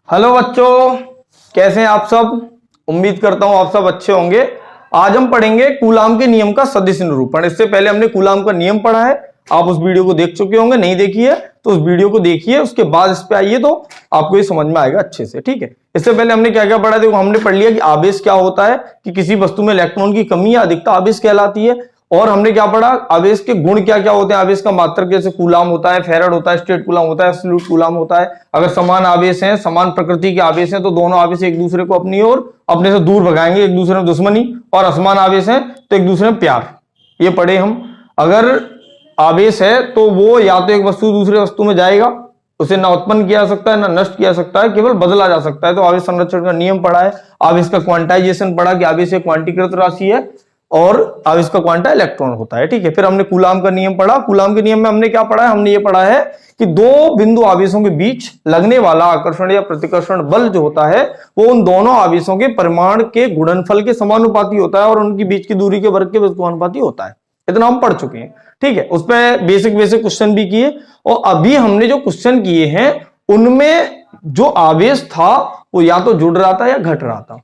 Hello बच्चों, कैसे हैं आप सब। उम्मीद करता हूं आप सब अच्छे होंगे। आज हम पढ़ेंगे कूलाम के नियम का सदिश निरूपण। इससे पहले हमने कूलाम का नियम पढ़ा है, आप उस वीडियो को देख चुके होंगे। नहीं देखी है तो उस वीडियो को देखिए, उसके बाद इस पे आइए तो आपको ये समझ में आएगा अच्छे से। ठीक है, इससे पहले हमने क्या क्या पढ़ा, देखो हमने पढ़ लिया कि आवेश क्या होता है, कि किसी वस्तु में इलेक्ट्रॉन की कमी या अधिकता आवेश कहलाती है। और हमने क्या पढ़ा, आवेश के गुण क्या क्या होते हैं, आवेश का मात्रक जैसे कूलाम होता है, फेराड होता है, स्टेट कूलाम होता है, एब्सोल्यूट कूलाम होता है। अगर समान आवेश हैं, समान प्रकृति के आवेश हैं, तो दोनों आवेश एक दूसरे को अपनी ओर अपने से दूर भगाएंगे, एक दूसरे में दुश्मनी। और असमान आवेश हैं तो एक दूसरे में प्यार। ये पढ़े हम। अगर आवेश है तो वो या तो एक वस्तु दूसरे वस्तु में जाएगा, उसे ना उत्पन्न किया जा सकता है ना नष्ट किया जा सकता है, केवल बदला जा सकता है। तो आवेश संरक्षण का नियम पढ़ा है। आवेश का क्वांटाइजेशन पढ़ा कि आवेश एक क्वांटीकृत राशि है और आवेश का क्वांटा इलेक्ट्रॉन होता है। ठीक है, फिर हमने कूलाम का नियम पढ़ा। कूलाम के नियम में हमने क्या पढ़ा है, हमने ये पढ़ा है कि दो बिंदु आवेशों के बीच लगने वाला आकर्षण या प्रतिकर्षण बल जो होता है वो उन दोनों आवेशों के परिमाण के गुणनफल के समानुपाती होता है और उनकी बीच की दूरी के वर्ग के समानुपाती होता है। इतना हम पढ़ चुके हैं। ठीक है, उस पर बेसिक क्वेश्चन भी किए। और अभी हमने जो क्वेश्चन किए हैं उनमें जो आवेश था वो या तो जुड़ रहा था या घट रहा था।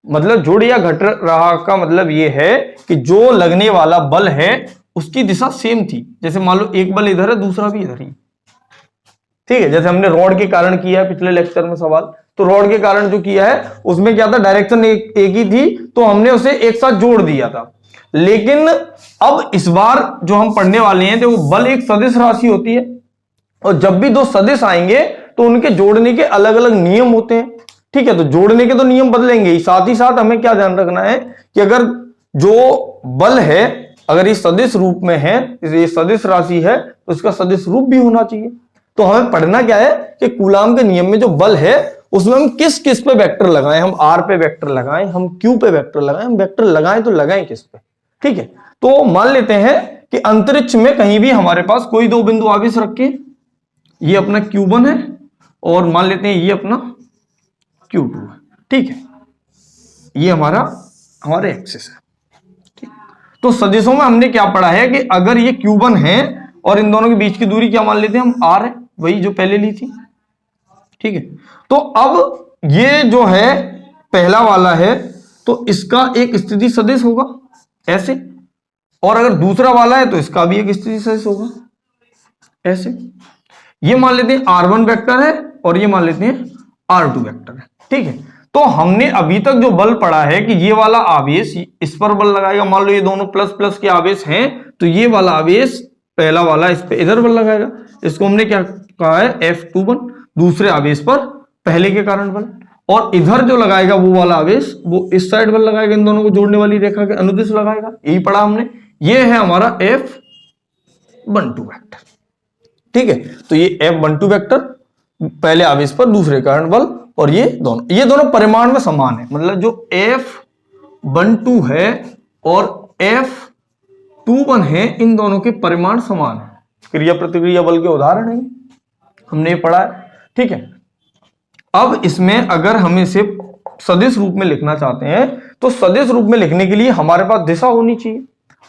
मतलब जुड़ या घट रहा का मतलब ये है कि जो लगने वाला बल है उसकी दिशा सेम थी। जैसे मान लो एक बल इधर है, दूसरा भी इधर ही। ठीक है, जैसे हमने रॉड के कारण किया है पिछले लेक्चर में सवाल, तो रॉड के कारण जो किया है उसमें क्या था, डायरेक्शन एक ही थी, तो हमने उसे एक साथ जोड़ दिया था। लेकिन अब इस बार जो हम पढ़ने वाले हैं तो वो बल एक सदिश राशि होती है, और जब भी दो सदिश आएंगे तो उनके जोड़ने के अलग अलग नियम होते हैं। ठीक है, तो जोड़ने के तो नियम बदलेंगे ही, साथ ही साथ हमें क्या ध्यान रखना है कि अगर जो बल है अगर ये सदिश रूप में है, ये सदिश राशि है, तो इसका सदिश रूप भी होना चाहिए। तो हमें पढ़ना क्या है कि कूलाम के नियम में जो बल है उसमें हम किस किस पे वेक्टर लगाएं, हम आर पे वेक्टर लगाएं, हम क्यू पे वेक्टर लगाएं, हम वेक्टर लगाएं तो लगाएं किस पे। ठीक है, तो मान लेते हैं कि अंतरिक्ष में कहीं भी हमारे पास कोई दो बिंदु आवेश रखे, ये अपना Q1 है और मान लेते हैं ये अपना Q2 है। ठीक है, ये हमारे एक्सिस है। ठीक, तो सदिशों में हमने क्या पढ़ा है कि अगर ये Q1 है और इन दोनों के बीच की दूरी क्या मान लेते हैं हम, R है, वही जो पहले ली थी। ठीक है, तो अब ये जो है पहला वाला है तो इसका एक स्थिति सदिश होगा ऐसे, और अगर दूसरा वाला है तो इसका भी एक स्थिति सदिश होगा ऐसे। ये मान लेते हैं R1 वेक्टर है और ये मान लेते हैं R2 वेक्टर है। ठीक है, तो हमने अभी तक जो बल पढ़ा है कि ये वाला आवेश इस पर बल लगाएगा, मान लो ये दोनों प्लस प्लस के आवेश हैं, तो ये वाला आवेश पहला वाला इस पे इधर बल लगाएगा, इसको हमने क्या कहा है F21, दूसरे आवेश पर पहले के कारण बल। और इधर जो लगाएगा वो वाला आवेश वो इस साइड बल लगाएगा, इन दोनों को जोड़ने वाली रेखा के अनुदिश लगाएगा। यही पढ़ा हमने, ये है हमारा F12 वेक्टर। ठीक है, तो ये F12 वेक्टर पहले आवेश पर दूसरे कारण बल, और ये दोनों परिमाण में समान है। मतलब जो F12 है और F21 है, इन दोनों के परिमाण समान है। क्रिया प्रतिक्रिया बल के उदाहरण है, हमने ये पढ़ा है। ठीक है, अब इसमें अगर हम इसे सदिश रूप में लिखना चाहते हैं तो सदिश रूप में लिखने के लिए हमारे पास दिशा होनी चाहिए,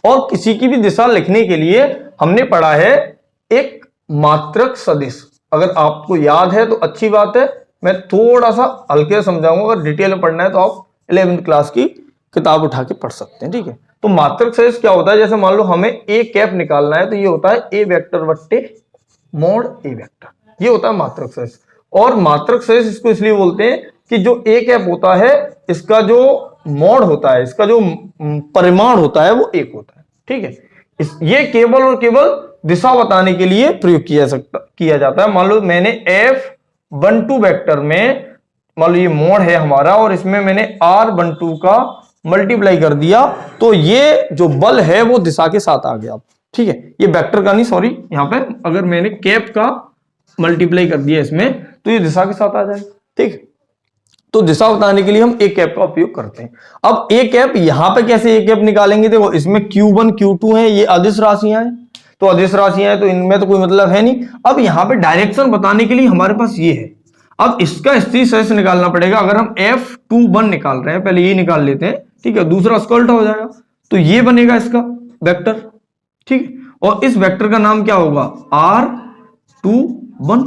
और किसी की भी दिशा लिखने के लिए हमने पढ़ा है एक मात्रक सदिश। अगर आपको याद है तो अच्छी बात है, मैं थोड़ा सा हल्के समझाऊंगा। अगर डिटेल में पढ़ना है तो आप 11वीं क्लास की किताब उठा के पढ़ सकते हैं। ठीक है, तो मात्रक सदिश क्या होता है, जैसे मान लो हमें ए कैप निकालना है तो ये होता है ए वेक्टर बट्टे मोड ए वेक्टर, ये होता है मात्रक सदिश। और मात्रक सदिश इसको इसलिए बोलते हैं कि जो ए कैप होता है इसका जो मोड होता है, इसका जो परिमाण होता है वो एक होता है। ठीक है, ये केवल और केवल दिशा बताने के लिए प्रयोग किया जाता है। मान लो मैंने F12 वेक्टर में मान लो ये मोड है हमारा, और इसमें मैंने R12 का मल्टीप्लाई कर दिया, तो ये जो बल है वो दिशा के साथ आ गया। ठीक है, ये वेक्टर का नहीं, सॉरी, यहाँ पे अगर मैंने कैप का मल्टीप्लाई कर दिया इसमें तो ये दिशा के साथ आ जाएगा। ठीक है, तो दिशा बताने के लिए हम ए कैप का उपयोग करते हैं। अब ए कैप यहां पे कैसे ए कैप निकालेंगे, देखो इसमें Q1 Q2 है, ये अदिश राशियां हैं, तो अदिश राशियां हैं तो इनमें तो कोई मतलब है नहीं। अब यहां पे डायरेक्शन बताने के लिए हमारे पास ये है, अब इसका स्थिति सदिश निकालना पड़ेगा। अगर हम F21 निकाल रहे हैं, पहले ये निकाल लेते हैं। ठीक है, दूसरा उसका उल्टा हो जाएगा, तो ये बनेगा इसका वेक्टर। ठीक है, और इस वेक्टर का नाम क्या होगा, R21।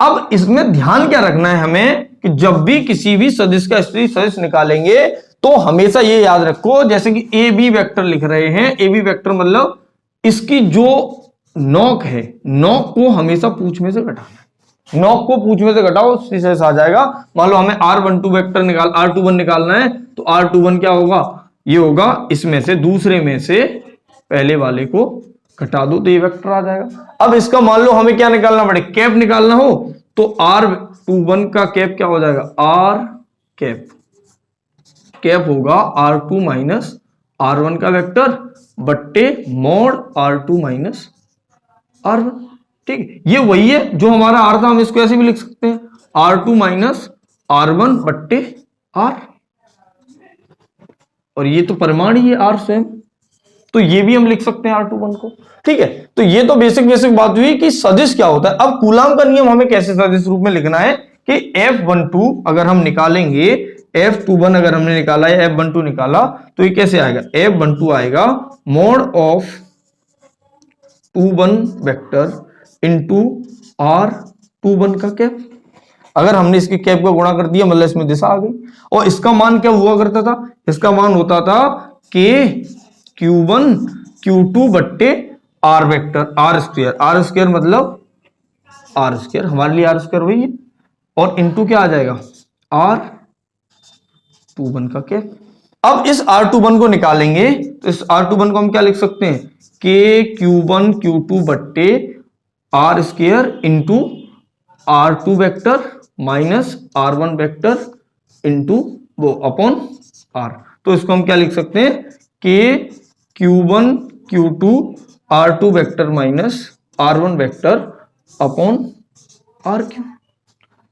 अब इसमें ध्यान क्या रखना है हमें कि जब भी किसी भी सदिश का स्त्री सदिश निकालेंगे तो हमेशा ये याद रखो, जैसे कि ए बी वेक्टर लिख रहे हैं, ए बी वेक्टर मतलब इसकी जो नॉक है, नॉक को हमेशा पूंछ में से घटाना है। नॉक को पूंछ में से घटाओ, सदिश आ जाएगा। मान लो हमें R12 वेक्टर R21 निकालना है, तो R21 क्या होगा, ये होगा इसमें से दूसरे में से पहले वाले को घटा दो तो ये वेक्टर आ जाएगा। अब इसका मान लो हमें क्या निकालना पड़े, कैप निकालना हो, तो R21 का कैप क्या हो जाएगा, R कैप, कैप होगा R2 माइनस R1 का वेक्टर बट्टे मॉड R2 माइनस R1। ठीक, ये वही है जो हमारा R था, हम इसको ऐसे भी लिख सकते हैं R2 माइनस R1 बट्टे R, और ये तो परिमाण ही है R स्वयं, तो ये भी हम लिख सकते हैं R21 को। ठीक है, तो ये तो बेसिक बात हुई कि सदिश क्या होता है। अब कूलाम का नियम हमें कैसे सदिश रूप में लिखना है कि F12 अगर हम निकालेंगे, F21 अगर हमने निकाला है, F12 निकाला, तो ये कैसे आएगा, F12 आएगा mod of 21 vector into R21 का कैप। अगर हमने इसके कैप का गुणा कर दिया मतलब इसमें दिशा आ गई, और इसका मान क्या हुआ करता था, इसका मान होता था K Q1 Q2 बट्टे R वेक्टर R स्क्वायर मतलब R स्क्वायर, हमारे लिए R स्क्वायर वही है, और इंटू क्या आ जाएगा R21 का कैप। अब इस R21 को निकालेंगे तो इस R21 को हम क्या लिख सकते हैं, K Q1 Q2 बट्टे R square into R2 vector minus R1 vector into वो अपॉन R। तो इसको हम क्या लिख सकते हैं, K Q1 Q2 R2 vector minus R1 vector upon RQ।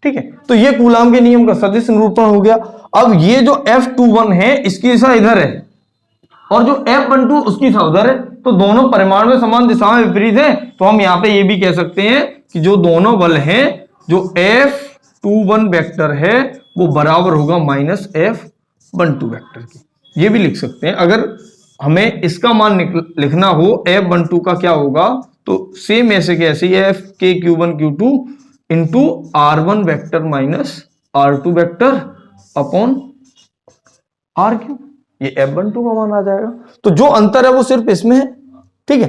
ठीक है, तो ये कूलाम के नियम का सदिश निरूपण हो गया। अब ये जो F21 है इसकी दिशा इधर है और जो F12 उसकी दिशा उधर है, तो दोनों परिमाण में समान दिशा में विपरीत है, तो हम यहाँ पे ये भी कह सकते हैं कि जो दोनों बल हैं, जो F21 वेक्टर है वो बराबर होगा माइनस F12 वेक्टर की। ये भी लिख सकते हैं। अगर हमें इसका मान लिखना हो F12 का क्या होगा, तो सेम ऐसे कैसे F K Q1 Q2 into R1 vector minus R2 vector upon RQ, ये F12 का मान आ जाएगा। तो जो अंतर है वो सिर्फ इसमें है। ठीक है,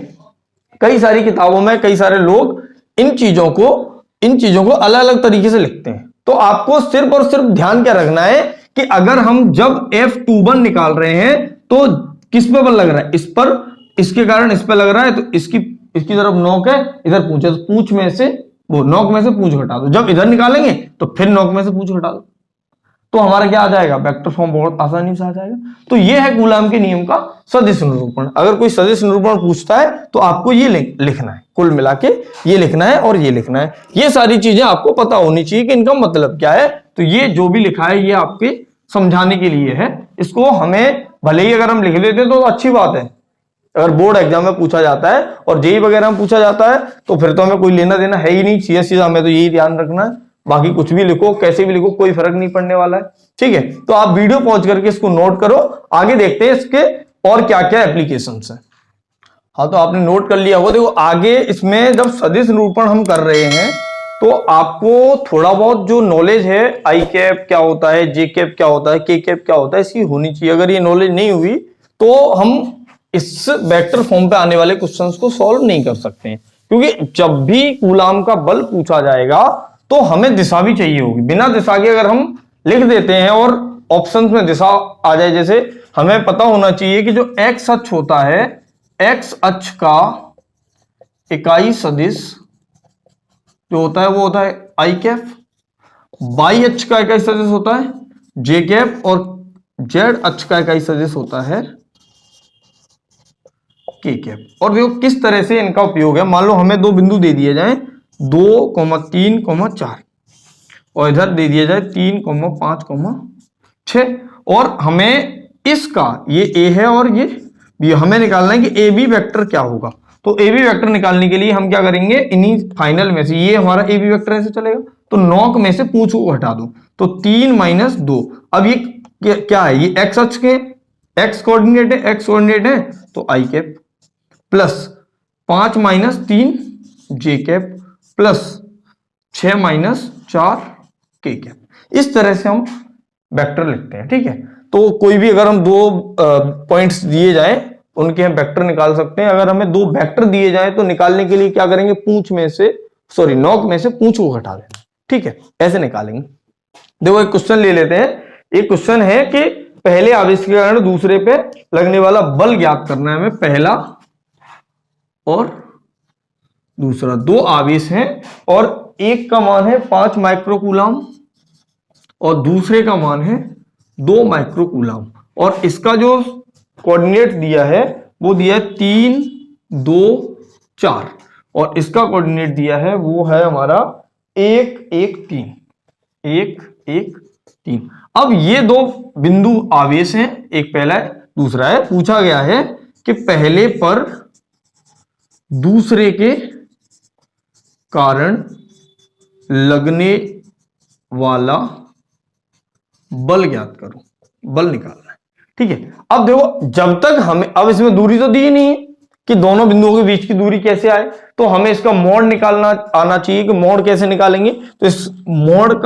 कई सारी किताबों में कई सारे लोग इन चीजों को अलग अलग तरीके से लिखते हैं, तो आपको सिर्फ और सिर्फ ध्यान क्या रखना है कि अगर हम जब F21 निकाल रहे हैं तो किस पे बल लग रहा है, इस पर, इसके कारण इस पे लग रहा है, तो इसकी तरफ नोक है, इधर पूंछ है, तो पूंछ में से वो नोक में से पूंछ घटा दो। जब इधर निकालेंगे तो फिर नोक में से पूंछ घटा दो, तो हमारा क्या आ जाएगा, वेक्टर फॉर्म बहुत आसानी से आ जाएगा। तो ये है कूलाम के नियम का सदिश निरूपण। अगर कोई सदिश निरूपण पूछता है तो आपको ये लिखना है, कुल मिला के ये लिखना है और ये लिखना है। ये सारी चीजें आपको पता होनी चाहिए कि इनका मतलब क्या है। तो ये जो भी लिखा है ये आपके समझाने के लिए है। इसको हमें भले ही अगर हम लिख लेते तो अच्छी बात है, अगर बोर्ड एग्जाम में पूछा जाता है और जेईई वगैरह में पूछा जाता है तो फिर तो हमें कोई लेना देना है ही नहीं, सीधा हमें तो यही ध्यान रखना है, बाकी कुछ भी लिखो कैसे भी लिखो कोई फर्क नहीं पड़ने वाला है। ठीक है, तो आप वीडियो पॉज करके इसको नोट करो, आगे देखते हैं इसके और क्या क्या एप्लीकेशंस हैं। हाँ, तो आपने नोट कर लिया होगा। देखो आगे इसमें जब सदिश निरूपण हम कर रहे हैं तो आपको थोड़ा बहुत जो नॉलेज है, आई कैप क्या होता है, जे कैप क्या होता है, के कैप क्या होता है, इसकी होनी चाहिए। अगर ये नॉलेज नहीं हुई तो हम इस वेक्टर फॉर्म पे आने वाले क्वेश्चंस को सॉल्व नहीं कर सकते हैं, क्योंकि जब भी कूलाम का बल पूछा जाएगा तो हमें दिशा भी चाहिए होगी। बिना दिशा के अगर हम लिख देते हैं और ऑप्शंस में दिशा आ जाए, जैसे हमें पता होना चाहिए कि जो एक्स अक्ष होता है, एक्स अक्ष का इकाई सदिश जो होता है वो होता है आई कैप, वाई अक्ष का इकाई सदिश होता है जे कैप, और जेड अक्ष का इकाई सदिश होता है के कैप। और देखो किस तरह से इनका उपयोग है। मान लो हमें दो बिंदु दे दिए जाएं 2, 3, 4 और इधर दे दिया जाए 3, 5, 6 और हमें इसका ये ए है और ये बी, हमें निकालना है कि ए बी वेक्टर क्या होगा। तो ए बी वेक्टर निकालने के लिए हम क्या करेंगे, इन्हीं फाइनल में से ये हमारा ए बी वेक्टर ऐसे चलेगा, तो नॉक में से पूंछ को हटा दो, तो 3 - 2। अब ये क्या है, ये एक्स अक्ष के एक्स कोऑर्डिनेट है, तो आई कैप प्लस 5 - 3 जे कैप प्लस 6 माइनस 4 के कैप। इस तरह से हम वेक्टर लिखते हैं, ठीक है। तो कोई भी अगर हम दो पॉइंट्स दिए जाए उनके हम वेक्टर निकाल सकते हैं। अगर हमें दो वेक्टर दिए जाए तो निकालने के लिए क्या करेंगे, नोक में से पूंछ को घटा लेना, ठीक है, ऐसे निकालेंगे। देखो एक क्वेश्चन ले लेते हैं। एक क्वेश्चन है कि पहले आवेश के कारण दूसरे पे लगने वाला बल ज्ञात करना है हमें। पहला और दूसरा दो आवेश हैं और एक का मान है 5 माइक्रोकूलम और दूसरे का मान है 2 माइक्रोकूलम और इसका जो कोऑर्डिनेट दिया है वो दिया है 3, 2, 4 और इसका कोऑर्डिनेट दिया है वो है हमारा 1, 1, 3, 1, 1, 3। अब ये दो बिंदु आवेश हैं, एक पहला है दूसरा है। पूछा गया है कि पहले पर दूसरे के कारण लगने वाला बल ज्ञात करो, बल निकालना है, ठीक है। अब देखो जब तक हमें, अब इसमें दूरी तो दी नहीं है कि दोनों बिंदुओं के बीच की दूरी कैसे आए, तो हमें इसका मोड निकालना आना चाहिए कि मोड कैसे निकालेंगे। तो इस मोड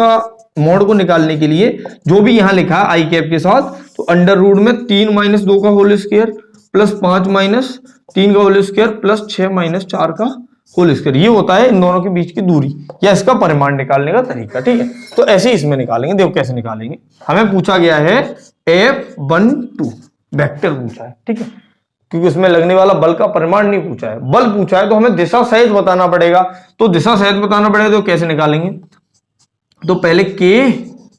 को निकालने के लिए जो भी यहां लिखा है आई कैप के साथ, तो अंडर रूट में 3 माइनस 2 का होल स्क्वायर प्लस 5 माइनस 3 का होल स्क्वायर प्लस 6 माइनस 4 का होल स्क्वायर, ये होता है इन दोनों के बीच की दूरी या इसका परिमाण निकालने का तरीका, ठीक है। तो ऐसे ही इसमें निकालेंगे। देखो कैसे निकालेंगे। हमें पूछा गया है F12 वेक्टर पूछा है, ठीक है, क्योंकि उसमें लगने वाला बल का परिमाण नहीं पूछा है, बल पूछा है, तो हमें दिशा सहित बताना पड़ेगा। तो दिशा सहित बताना पड़ेगा तो कैसे निकालेंगे। तो पहले K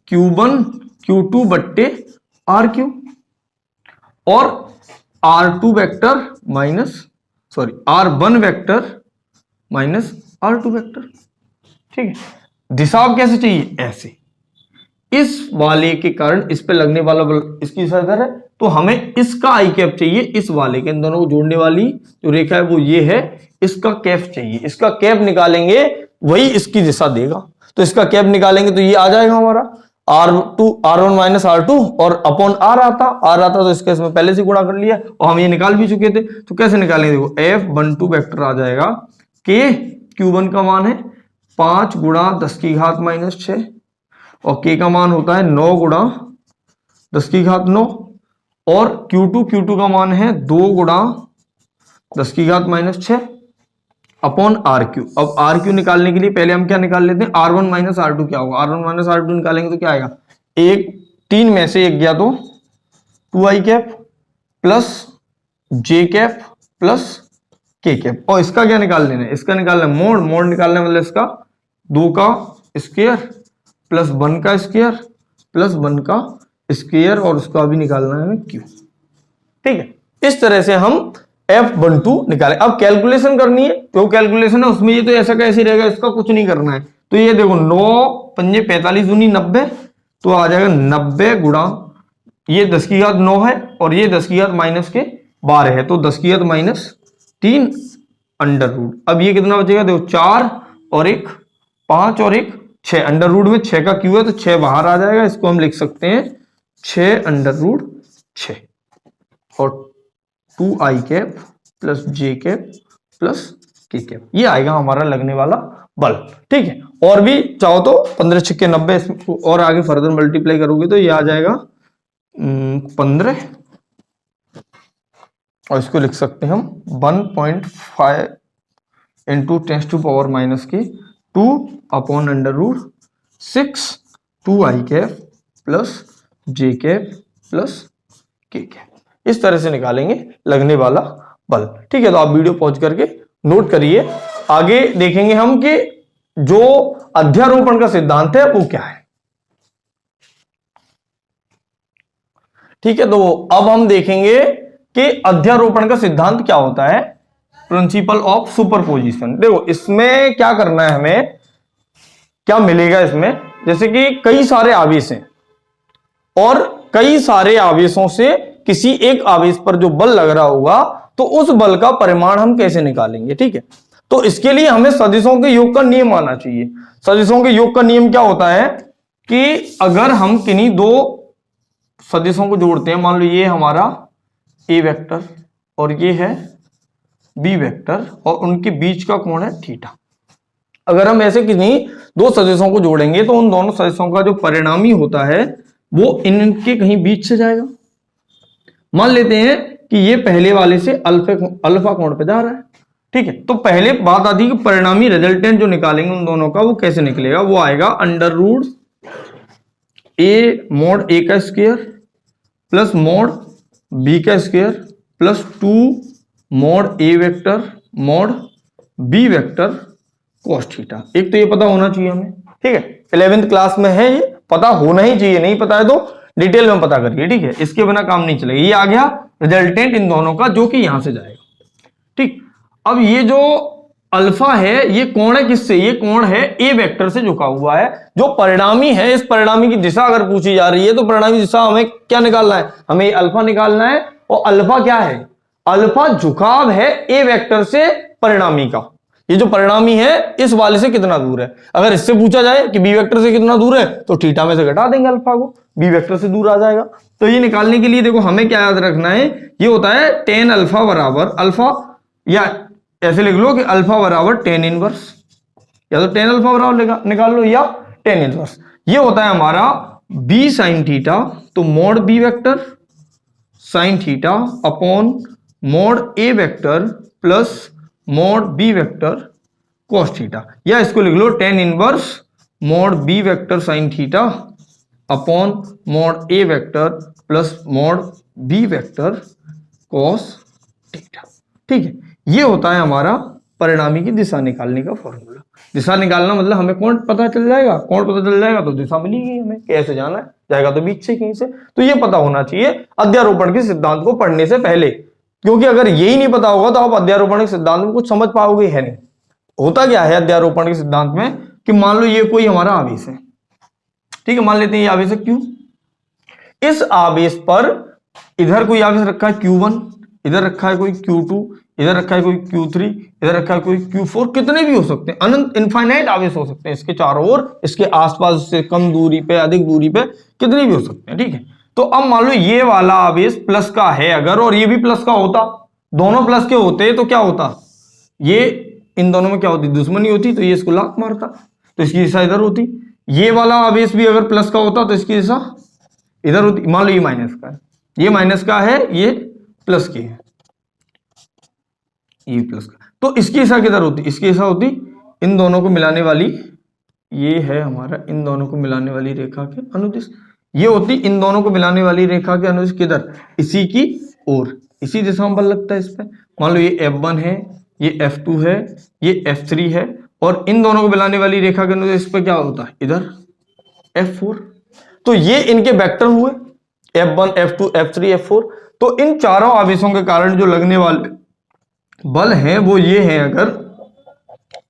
Q1 Q2 बट्टे RQ और R2 vector R1 vector minus R2 vector, ठीक है। दिशा अब कैसे चाहिए, ऐसे इस वाले के कारण इस पे लगने वाला बल इसकी दिशा इधर है, तो हमें इसका आई कैप चाहिए, इस वाले के इन दोनों को जोड़ने वाली जो रेखा है वो ये है, इसका कैप चाहिए। इसका कैप निकालेंगे वही इसकी दिशा देगा। तो इसका कैप निकालेंगे तो ये आ जाएगा हमारा R1 माइनस R2 और अपॉन R आता तो इसके इसमें पहले से गुणा कर लिया और हम ये निकाल भी चुके थे। तो कैसे निकालेंगे, देखो F12 वेक्टर आ जाएगा K Q1 का मान है 5 गुणा 10 की घात माइनस 6 और K का मान होता है 9 गुणा 10 की घात 9 और Q2 का मान है 2 गुणा 10 की घात माइनस 6 अपॉन RQ। अब RQ निकालने के लिए पहले हम क्या निकाल लेते हैं, R1 माइनस R2 क्या होगा। R1 माइनस R2 निकालेंगे तो क्या आएगा, एक 3 में से एक गया तो 2i cap plus j cap plus k cap और इसका क्या निकाल लेना है, इसका निकालना है मोड निकालना है, मतलब इसका 2 का स्क्वायर प्लस 1 का स्क्वायर प्लस 1 का स्क्वायर और उसका भी निकालना है Q, ठीक है। इस तरह से हम F12 निकाले। अब कैलकुलेशन करनी है, तो कैलकुलेशन है उसमें ये तो ऐसा कैसे रहेगा, इसका कुछ नहीं करना है। तो ये देखो 9 पंजे 45 दूनी 90, तो आ जाएगा 90 गुणा ये 10 की घात 9 है और ये 10 की घात माइनस के 12 है, तो 10 की घात माइनस 3 अंडर रूट। अब ये कितना बचेगा, देखो 4 और 1 5 और 1 6, अंडर रूट में 6 का क्यू है तो 6 बाहर आ जाएगा। इसको हम लिख सकते हैं 6 अंडर रूट 6 और 2i cap plus j cap plus k cap, ये आएगा हमारा लगने वाला बल, ठीक है। और भी चाहो तो 15 6 90 और आगे फर्दर मल्टीप्लाई करोगे तो ये आ जाएगा 15 और इसको लिख सकते हैं हम 1.5 इंटू 10 टू पावर माइनस के 2 upon under root 6 2i cap plus j cap plus k cap. इस तरह से निकालेंगे लगने वाला बल, ठीक है। तो आप वीडियो पॉज करके नोट करिए। आगे देखेंगे हम कि जो अध्यारोपण का सिद्धांत है वो क्या है, ठीक है। तो अब हम देखेंगे कि अध्यारोपण का सिद्धांत क्या होता है, प्रिंसिपल ऑफ सुपरपोजिशन। देखो इसमें क्या करना है, हमें क्या मिलेगा इसमें, जैसे कि कई सारे आवेश हैं और कई सारे आवेशों से किसी एक आवेश पर जो बल लग रहा होगा तो उस बल का परिमाण हम कैसे निकालेंगे, ठीक है। तो इसके लिए हमें सदिशों के योग का नियम आना चाहिए। सदिशों के योग का नियम क्या होता है कि अगर हम किन्हीं दो सदिशों को जोड़ते हैं, मान लो ये हमारा ए वेक्टर और ये है बी वेक्टर और उनके बीच का कोण है थीटा, अगर हम ऐसे किन्हीं दो सदिशों को जोड़ेंगे तो उन दोनों सदिशों का जो परिणामी होता है वो इनके कहीं बीच से जाएगा। मान लेते हैं कि ये पहले वाले से अल्फा कोण पे जा रहा है, ठीक है। तो पहले बात आती है कि परिणामी रिजल्टेंट जो निकालेंगे उन दोनों का वो कैसे निकलेगा, वो आएगा under root A mod A का स्क्वायर प्लस मॉड बी का square plus 2 mod A vector mod B vector cos theta. एक तो ये पता होना चाहिए हमें, ठीक है, 11th क्लास में है, ये पता होना ही चाहिए, नहीं पता है तो डिटेल में पता करिए, ठीक है, इसके बिना काम नहीं चलेगा। ये आ गया रिजल्टेंट इन दोनों का जो कि यहां से जाएगा, ठीक। अब ये जो अल्फा है ये कोण है किससे, ये कोण है ए वेक्टर से झुका हुआ है। जो परिणामी है इस परिणामी की दिशा अगर पूछी जा रही है तो परिणामी दिशा हमें क्या निकालना है, हमें अल्फा निकालना है। और अल्फा क्या है, अल्फा झुकाव है ए वेक्टर से परिणामी का। ये जो परिणामी है इस वाले से कितना दूर है, अगर इससे पूछा जाए कि बी वेक्टर से कितना दूर है तो थीटा में से घटा देंगे अल्फा को, बी वेक्टर से दूर आ जाएगा। तो ये निकालने के लिए देखो हमें क्या याद रखना है, ये होता है tan अल्फा बराबर अल्फा, या ऐसे लिख लो कि अल्फा बराबर tan इनवर्स, या तो tan अल्फा बराबर निकाल लो या tan इनवर्स। ये होता है हमारा b sin थीटा, तो mod B vector sin theta upon mod A vector plus mod B vector cos theta, या इसको लिख लो tan inverse mod B vector sin theta upon mod A vector plus mod B vector cos theta, ठीक है। ये होता है हमारा परिणामी की दिशा निकालने का फॉर्मूला। दिशा निकालना मतलब हमें कौन पता चल जाएगा, कौन पता चल जाएगा तो दिशा मिलेगी हमें, कैसे जाना है, जाएगा तो बीच से कहीं से। तो ये पता होना चाहिए अध्यारोपण के सिद्धांत को पढ़ने से पहले, क्योंकि अगर यही नहीं पता होगा तो आप अध्यारोपण के सिद्धांत में कुछ समझ पाओगे है नहीं। होता क्या है अध्यारोपण के सिद्धांत में कि मान लो ये कोई हमारा आवेश है, ठीक है, मान लेते हैं ये आवेश है Q। इस आवेश पर इधर कोई आवेश रखा है Q1, इधर रखा है कोई Q2, इधर रखा है कोई Q3, इधर रखा है कोई Q4, कितने भी हो सकते हैं, अनंत इनफाइनाइट आवेश हो सकते हैं इसके चारों ओर, इसके आसपास से कम दूरी पे अधिक दूरी पे कितने भी हो सकते हैं, ठीक है। तो अब मान लो ये वाला आवेश प्लस का है अगर, और ये भी प्लस का होता, दोनों प्लस के होते तो क्या होता, ये इन दोनों में क्या होती, दुश्मनी होती, तो ये इसको लात मारता, तो इसकी दिशा इधर होती। ये वाला आवेश भी अगर प्लस का होता तो इसकी दिशा इधर होती। मान लो ये माइनस का है, ये माइनस का है, ये प्लस की है, ये प्लस का, तो इसकी दिशा किधर होती, इसकी दिशा होती इन दोनों को मिलाने वाली, ये है हमारा इन दोनों को मिलाने वाली रेखा के अनुदिश, ये होती इन दोनों को मिलाने वाली रेखा के अनुदिश किधर, इसी की ओर, इसी दिशा में बल लगता है इस पे। मान लो ये F1 है, ये F2 है, ये F3 है, और इन दोनों को मिलाने वाली रेखा के अनुदिश इस पे क्या होता है, इधर F4। तो ये इनके वेक्टर हुए F1 F2 F3 F4। तो इन चारों आवेशों के कारण जो लगने वाले बल हैं वो ये हैं अगर,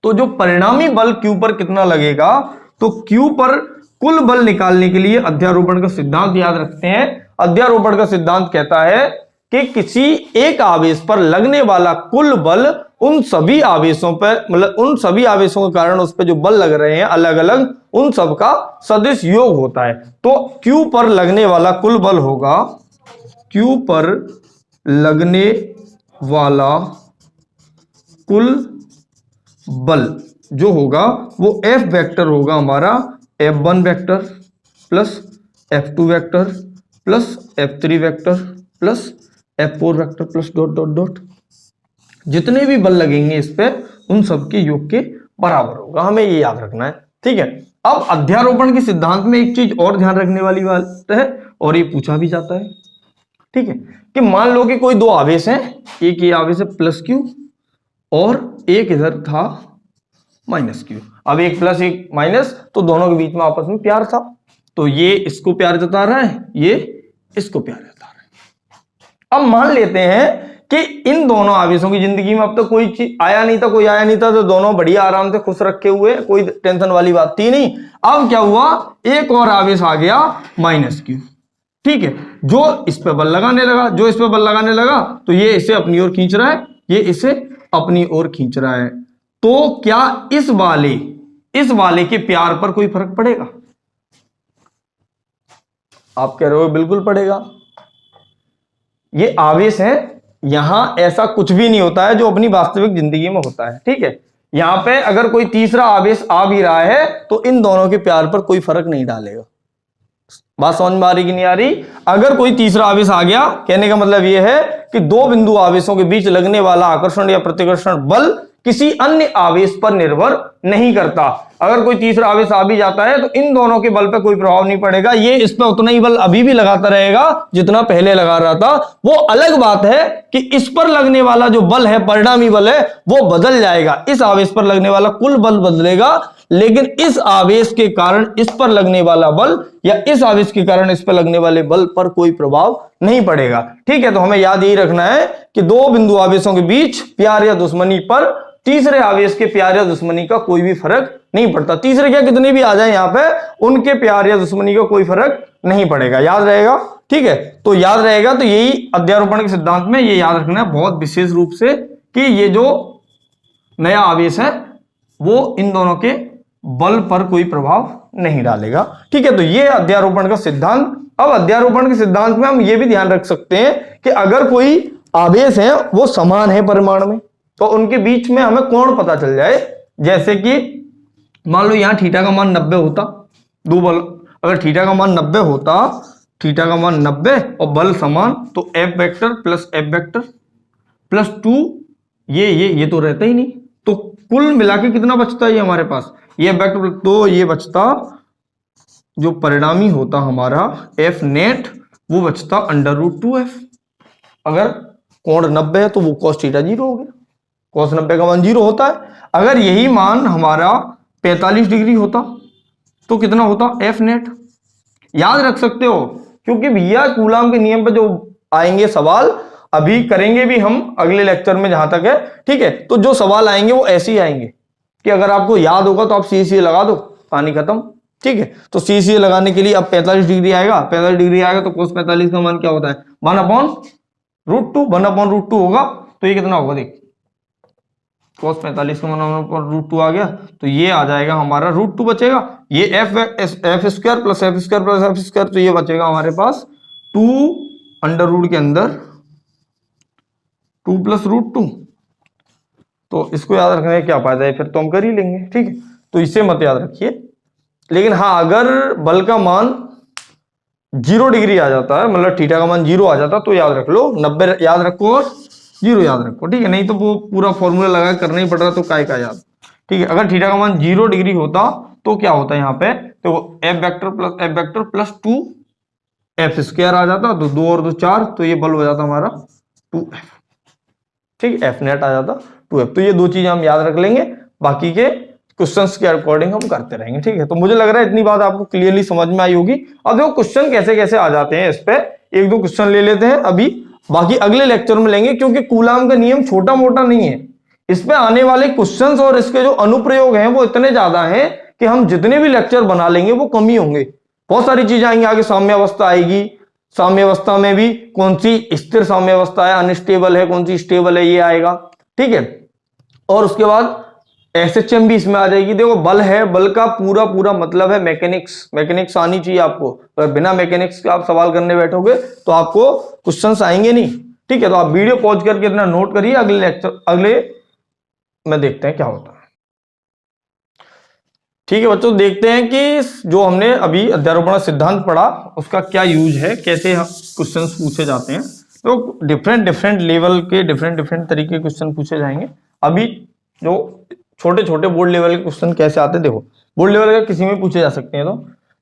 तो जो परिणामी बल Q पर कितना लगेगा, तो Q पर कुल बल निकालने के लिए अध्यारोपण का सिद्धांत याद रखते हैं। अध्यारोपण का सिद्धांत कहता है कि किसी एक आवेश पर लगने वाला कुल बल उन सभी आवेशों पर, मतलब उन सभी आवेशों के कारण उस पर जो बल लग रहे हैं अलग अलग, उन सब का सदिश योग होता है। तो Q पर लगने वाला कुल बल होगा, Q पर लगने वाला कुल बल जो होगा वो F वेक्टर होगा हमारा F1 vector plus F2 vector plus F3 vector plus F4 vector plus dot dot dot, जितने भी बल लगेंगे इस पे उन सब के योग के बराबर होगा, हमें ये याद रखना है, ठीक है। अब अध्यारोपण के सिद्धांत में एक चीज और ध्यान रखने वाली बात है, और ये पूछा भी जाता है, ठीक है, कि मान लो कि कोई दो आवेश हैं, एक ये आवेश है प्लस Q और एक इधर था माइनस Q। अब एक प्लस एक माइनस, तो दोनों के बीच में आपस में प्यार था, तो ये इसको प्यार जता रहा है, ये इसको प्यार जता रहा है। अब मान लेते हैं कि इन दोनों आवेशों की जिंदगी में अब तो कोई चीज आया नहीं था, कोई आया नहीं था, तो दोनों बढ़िया आराम से खुश रखे हुए, कोई टेंशन वाली बात थी नहीं। अब क्या हुआ, एक और आवेश आ गया माइनस Q, ठीक है, जो इस पे बल लगाने लगा, जो इस पे बल लगाने लगा, तो ये इसे अपनी ओर खींच रहा है, ये इसे अपनी ओर खींच रहा है। तो क्या इस वाले के प्यार पर कोई फर्क पड़ेगा? आप कह रहे हो बिल्कुल पड़ेगा। ये आवेश है, यहां ऐसा कुछ भी नहीं होता है जो अपनी वास्तविक जिंदगी में होता है, ठीक है। यहां पे अगर कोई तीसरा आवेश आ भी रहा है तो इन दोनों के प्यार पर कोई फर्क नहीं डालेगा। बात समझ में आ रही कि नहीं आ रही? अगर कोई तीसरा आवेश आ गया, कहने का मतलब यह है कि दो बिंदु आवेशों के बीच लगने वाला आकर्षण या प्रतिकर्षण बल किसी अन्य आवेश पर निर्भर नहीं करता। अगर कोई तीसरा आवेश आ भी जाता है तो इन दोनों के बल पर कोई प्रभाव नहीं पड़ेगा, ये इस पर उतना ही बल अभी भी लगाता रहेगा जितना पहले लगा रहा था। वो अलग बात है कि इस पर लगने वाला जो बल है, परिणामी बल है, वो बदल जाएगा। इस आवेश पर लगने वाला कुल बल बदलेगा, लेकिन इस आवेश के कारण इस पर लगने वाला बल या इस आवेश के कारण इस पर लगने वाले बल पर कोई प्रभाव नहीं पड़ेगा। ठीक है, तो हमें याद यही रखना है कि दो बिंदु आवेशों के बीच प्यार या दुश्मनी पर तीसरे आवेश के प्यार या दुश्मनी का कोई भी फर्क नहीं पड़ता। तीसरे क्या कितने भी आ जाए यहां पे, उनके प्यार या दुश्मनी का कोई फर्क नहीं पड़ेगा। याद रहेगा? ठीक है, तो याद रहेगा। तो यही अध्यारोपण के सिद्धांत में ये याद रखना है बहुत विशेष रूप से कि ये जो नया आवेश है वो इन दोनों के बल पर कोई प्रभाव नहीं डालेगा। ठीक है, तो ये अध्यारोपण का सिद्धांत। अब अध्यारोपण के सिद्धांत में हम ये भी ध्यान रख सकते हैं कि अगर कोई आवेश है वो समान है परिमाण में, तो उनके बीच में हमें कोण पता चल जाए। जैसे कि मान लो यहां थीटा का मान 90 होता, दो बल, अगर थीटा का मान 90 होता, थीटा का मान 90 और बल समान, तो F vector plus F vector plus 2 ये तो रहता ही नहीं। तो कुल मिला के कितना बचता है ये हमारे पास, ये वेक्टर, तो ये बचता जो परिणामी होता हमारा एफ नेट, वो बचता √2f। अगर कोण 90 है तो वो cos थीटा 0 हो गया, cos 90 का मान 0 होता है। अगर यही मान हमारा 45 डिग्री होता तो कितना होता एफ नेट। याद रख सकते हो, क्योंकि भैया कूलाम के नियम पे जो आएंगे सवाल अभी करेंगे भी हम अगले लेक्चर में जहां तक है। ठीक है, तो जो सवाल आएंगे वो ऐसे ही आएंगे कि अगर आपको याद होगा तो आप CCA लगा दो, पानी खत्म। ठीक है, तो CCA लगाने के लिए अब 45 डिग्री आएगा, 45 डिग्री आएगा तो cos 45 का मान क्या होता है 1/√2, 1/√2 होगा। तो ये कितना होगा, देख cos 45 का मान 1/√2 आ गया, तो ये आ जाएगा हमारा √2 बचेगा। ये F square plus F square plus F square, तो ये बचेगा हमारे पास 2 के अंदर 2 + √2। तो इसको याद रखने का क्या फायदा है, फिर तो हम कर ही लेंगे। ठीक है, तो इसे मत याद रखिए। लेकिन हाँ, अगर बल का मान 0 डिग्री आ जाता है, मतलब थीटा का मान 0 आ जाता, तो याद रख लो 90 याद रखो और 0 याद रखो। ठीक है, नहीं तो वो पूरा फॉर्मूला लगा करना ही पड़ रहा, तो काय का याद। ठीक है, अगर थीटा का मान 0 डिग्री होता तो क्या होता है यहाँ पे, तो F vector plus 2 F square आ जाता, तो 2 और 2 4, तो ये बल हो जाता हमारा 2f। ठीक है, एफ नेट आ जाता 2f। तो ये दो चीजें हम याद रख लेंगे, बाकी के क्वेश्चंस के अकॉर्डिंग हम करते रहेंगे। ठीक है, तो मुझे लग रहा है इतनी बात आपको क्लियरली समझ में आई होगी। अब देखो क्वेश्चन कैसे कैसे आ जाते हैं, इस पे एक दो क्वेश्चन ले लेते हैं अभी, बाकी अगले लेक्चर में लेंगे, क्योंकि कूलाम का नियम छोटा मोटा नहीं है। इस पे आने वाले क्वेश्चंस और इसके जो अनुप्रयोग हैं वो इतने ज्यादा हैं कि हम जितने भी लेक्चर बना लेंगे वो कम ही होंगे। बहुत सारी चीजें आएंगी आगे, साम्यावस्था आएगी, साम्यावस्था में भी कौन सी स्थिर साम्यावस्था है, अनस्टेबल है, कौन सी स्टेबल है, ये आएगा। ठीक है, और उसके बाद SHM भी इसमें आ जाएगी। देखो बल है, बल का पूरा पूरा मतलब है मैकेनिक्स आनी चाहिए आपको। अगर बिना मैकेनिक्स के आप सवाल करने बैठोगे तो आपको क्वेश्चंस आएंगे नहीं। ठीक है, तो आप वीडियो पॉज करके इतना नोट करिए, अगले में देखते हैं क्या होता है। ठीक है बच्चों, देखते हैं कि जो हमने अभी अध्यारोपण सिद्धांत पढ़ा उसका क्या यूज है, कैसे क्वेश्चंस पूछे जाते हैं। तो डिफरेंट लेवल के डिफरेंट तरीके के क्वेश्चन पूछे जाएंगे। अभी जो छोटे छोटे बोर्ड लेवल के क्वेश्चन कैसे आते हैं, देखो बोर्ड लेवल का किसी में पूछे जा सकते हैं।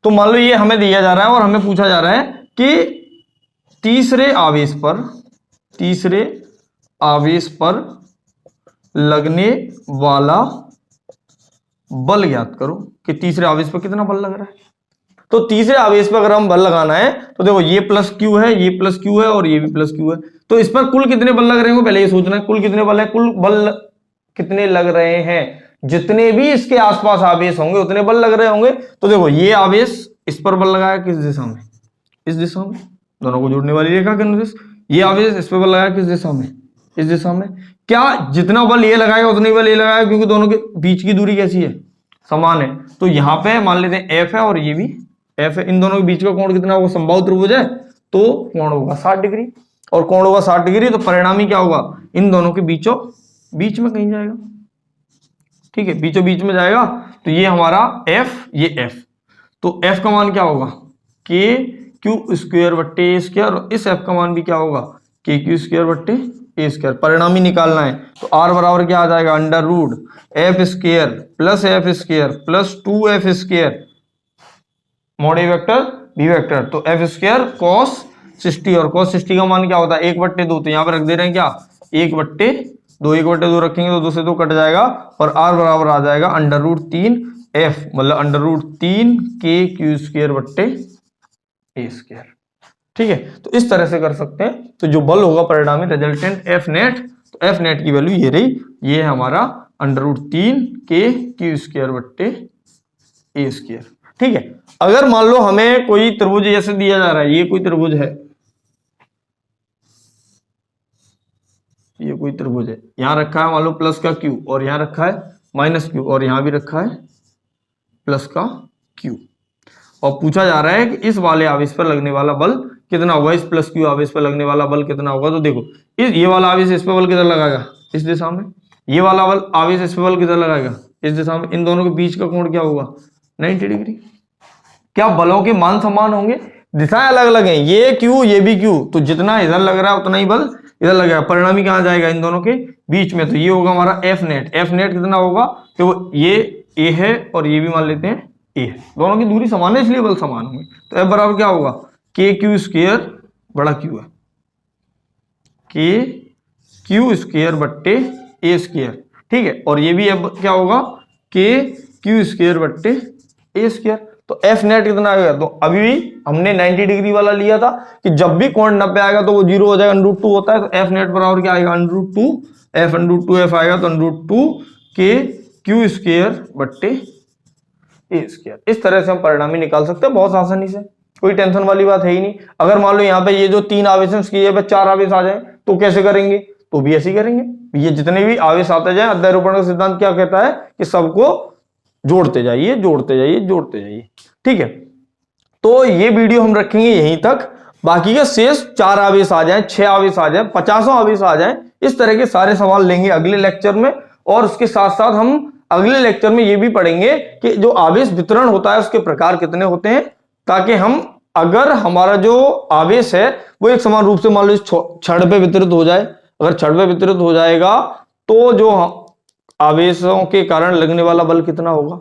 तो मान लो ये हमें दिया जा रहा है और हमें पूछा जा रहा है कि तीसरे आवेश पर लगने वाला बल ज्ञात करो, कि तीसरे आवेश पर कितना बल लग रहा है। तो तीसरे आवेश पर अगर हम बल लगाना है तो देखो ये +q है, ये +q है और ये भी +q है। तो इस पर कुल कितने बल लग रहे हैं, पहले ये सोचना है कुल कितने बल है, कुल बल कितने लग रहे हैं। जितने भी इसके आसपास आवेश होंगे उतने बल लग रहे होंगे। तो देखो ये आवेश इस पर बल लगाया किस दिशा में, इस दिशा में, दोनों को जोड़ने वाली रेखा के अनुदिश। ये आवेश इस पर बल लगाया किस दिशा में, इस दिशा में। क्या जितना बल ये लगाएगा उतनी बल ये लगाएगा, क्योंकि दोनों के बीच की दूरी कैसी है, समान है। तो यहाँ पे मान लेते हैं F है और ये भी F है, इन दोनों के बीच का कोण कितना होगा, समबाहु त्रिभुज है तो कोण होगा 60 डिग्री, और कोण होगा 60 डिग्री, तो परिणामी क्या होगा, इन दोनों के बीच में कहीं जाएगा। ठीक है, बीचों बीच में जाएगा तो ये हमारा F, ये F, तो F का मान क्या होगा के क्यू स्क्वायर बट्टे ए स्क्वायर, और इस F का मान भी क्या होगा के क्यू स्क्वायर बट्टे ए स्क्वायर। परिणामी निकालना है तो R बराबर क्या आ जाएगा under root F square plus F square plus 2f square mod A vector B vector, तो एफ स्क्वायर कॉस 60, और कॉस 60 का मान क्या होता है 1/2, तो यहाँ पे रख दे रहे हैं क्या 1/2, 1/2 रखेंगे तो 2 से 2 कट जाएगा, और R बराबर आ जाएगा अंडर रूट 3f, मतलब अंडर रूट 3 के क्यू स्क्वायर बट्टे ए स्क्वायर। ठीक है, तो इस तरह से कर सकते हैं। तो जो बल होगा परिणामी रिजल्टेंट एफ नेट, तो एफ नेट की वैल्यू ये रही, ये है हमारा अंडर रूट 3 के क्यू स्क्वायर बट्टे ए स्क्वायर। ठीक है, अगर मान लो हमें कोई त्रिभुज जैसे दिया जा रहा है, ये कोई त्रिभुज है, ये कोई त्रिभुज है, यहां रखा है मान लो प्लस का क्यू, और यहां रखा है माइनस क्यू, और यहां भी रखा है प्लस का क्यू, और पूछा जा रहा है कि इस वाले आवेश पर लगने वाला बल कितना होगा, इस प्लस क्यू आवेश पर लगने वाला बल कितना होगा। तो देखो ये वाला आवेश इस पर बल किधर लगाएगा, इस दिशा में, ये वाला बल आवेश इस पर बल किधर लगाएगा, इस दिशा में, इन दोनों के बीच का कोण क्या होगा 90 डिग्री। क्या बलों के मान समान होंगे, दिशाएं अलग अलग हैं, ये क्यू ये भी क्यू, तो जितना इधर लग रहा है उतना ही बल इधर लगेगा। परिणामी कहाँ जाएगा इन दोनों के बीच में, तो ये होगा हमारा एफ नेट। एफ नेट कितना होगा, तो ये ए है और ये भी मान लेते हैं ए है, दोनों की दूरी समान है इसलिए बल समान होंगे। तो एफ बराबर क्या होगा के क्यू स्क्वायर, बड़ा क्यू है, के क्यू स्क्वायर बट्टे ए स्क्वायर। ठीक है, और ये भी अब क्या होगा के क्यू स्क्वायर बट्टे ए स्क्वायर। तो एफ नेट कितना आएगा, तो अभी भी हमने 90 डिग्री वाला लिया था कि जब भी कोण 90 आएगा तो वो 0 हो जाएगा, √2 होता है। तो एफ नेट बराबर क्या आएगा √2 एफ, √2f आएगा, तो √2 के क्यू स्क्वायर बट्टे ए स्क्वायर। इस तरह से हम परिणामी निकाल सकते हैं बहुत आसानी से, कोई टेंशन वाली बात है ही नहीं। अगर मान लो यहाँ पे ये जो 3 आवेश हैं उसकी जगह 4 आवेश आ जाए तो कैसे करेंगे, तो भी ऐसे ही करेंगे। ये जितने भी आवेश आते जाए, अध्यारोपण का सिद्धांत क्या कहता है कि सबको जोड़ते जाइए जोड़ते जाइए जोड़ते जाइए। ठीक है, तो ये वीडियो हम रखेंगे यहीं तक, बाकी के शेष 4 आवेश आ जाए, 6 आवेश आ जाए, 50 आवेश आ जाए, इस तरह के सारे सवाल लेंगे अगले लेक्चर में। और उसके साथ साथ हम अगले लेक्चर में ये भी पढ़ेंगे कि जो आवेश वितरण होता है उसके प्रकार कितने होते हैं, ताकि हम अगर हमारा जो आवेश है वो एक समान रूप से मान लो छड़ पे वितरित हो जाए, अगर छड़ पे वितरित हो जाएगा तो जो आवेशों के कारण लगने वाला बल कितना होगा।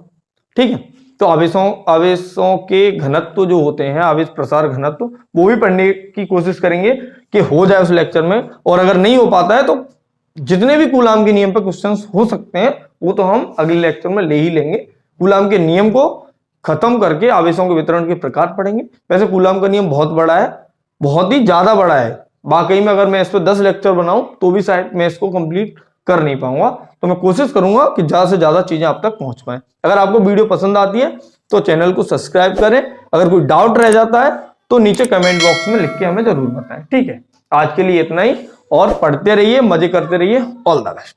ठीक है, तो आवेशों के घनत्व जो होते हैं, आवेश प्रसार घनत्व, वो भी पढ़ने की कोशिश करेंगे कि हो जाए उस लेक्चर में। और अगर नहीं हो पाता है तो जितने भी कूलाम के नियम पर क्वेश्चंस हो सकते हैं वो तो हम अगले लेक्चर में ले ही लेंगे। कूलाम के नियम को खत्म करके आवेशों के वितरण के प्रकार पढ़ेंगे। वैसे कूलाम का नियम बहुत बड़ा है, बहुत ही ज्यादा बड़ा है, वाकई में अगर मैं इस पर 10 लेक्चर बनाऊं तो भी शायद मैं इसको कंप्लीट कर नहीं पाऊंगा। तो मैं कोशिश करूंगा कि ज्यादा से ज्यादा चीजें आप तक पहुंच पाए। अगर आपको वीडियो पसंद आती है तो चैनल को सब्सक्राइब करें, अगर कोई डाउट रह जाता है तो नीचे कमेंट बॉक्स में लिख के हमें जरूर बताएं। ठीक है, आज के लिए इतना ही, और पढ़ते रहिए, मजे करते रहिए। All the best.